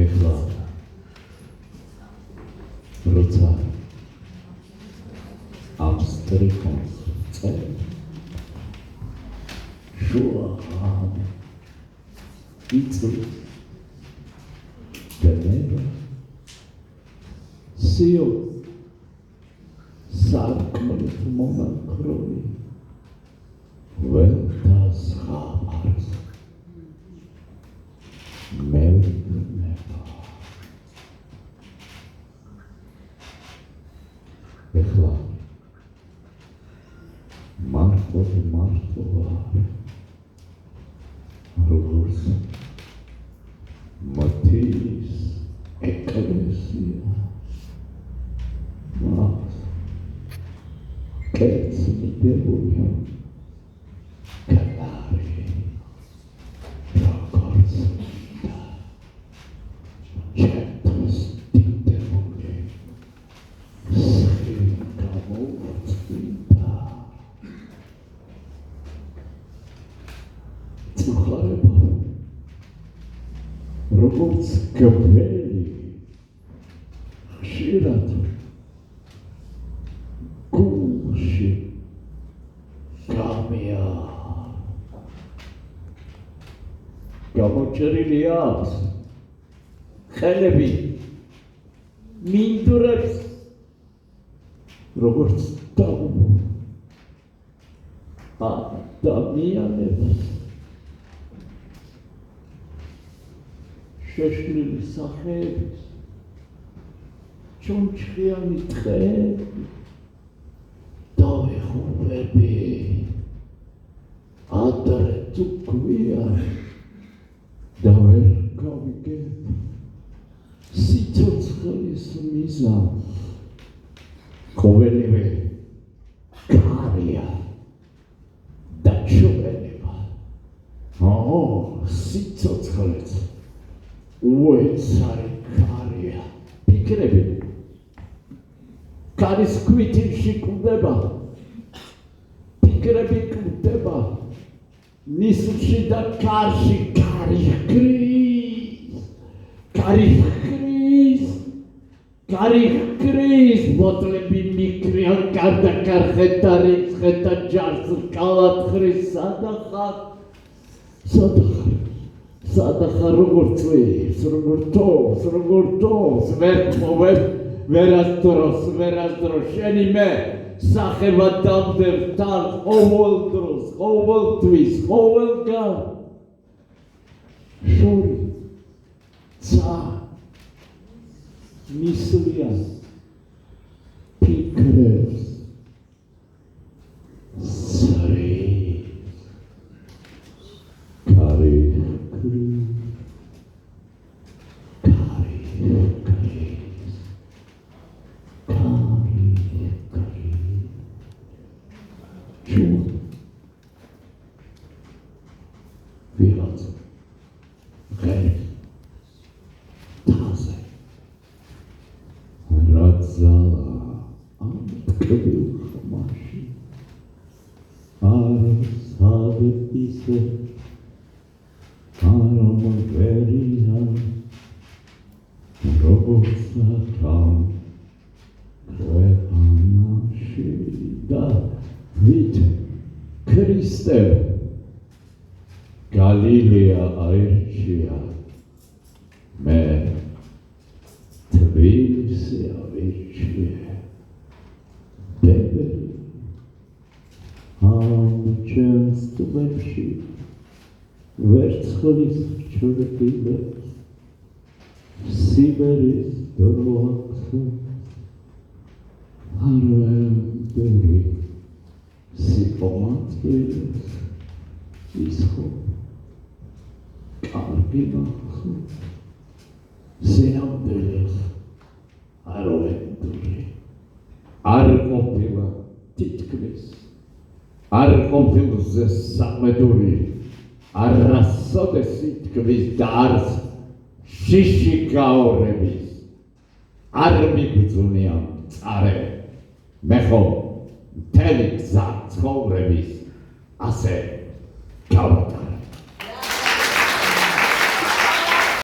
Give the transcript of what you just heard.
ეხლა როცა აბსტრიქონს წერ შუა იწვევს დენება სიო სარკმლის მონაქროვი ველთას ხამარს მევდნება ეხლა მარტოა როგორც მათის ეკლესია მას კერძი მიდებულია კალარი როგორც და ჩემთვის დიდებული სხივი გამოუწვიდა წუხარება როგორც გაბელი ხშირად გულში გამია გამოჭრილი აქვს ხელები მინდვრებს როგორც ადამიანებს შეშლილი სახეების ჩონჩხიანი ტყეები დავეხურები ადრე თუ გვია და ვერ გავიგებ სიცოცხლის მიზანს ყოველივე კარია და ჩვენება სიცოცხლეც უეცარი კარია ფიქრები კარის ქვითილში კვდება ფიქრები კვდება ნისლში და კარში კარი ხრის ბოთლები მიკრიან კარდა კარხეთა რიცხეთა ჯარს კალათხრის სადახარ როგორ წვიებს როგორ თოვს ვერასდროს შენი მე სახება დამდებ თან ყოველდროს ყოველთვის ყოველგან შური ცა მისლიან ფიქრებს Galilea aircia me Tbilisi aircia Debeli chance to lepshi vertscholis churtilets Siberis doroaksa Harvenduri Sipomatvilis Isho კარგი მახსოვს სიამბელეს აროვენდური არ ყოფილა თითქმის არ ყოფილზე სამედური არასოდეს თითქმის და არც შიში გაორების არ მიგძუნია წარე მე ხო მთელი გზა ცხოვრების ასე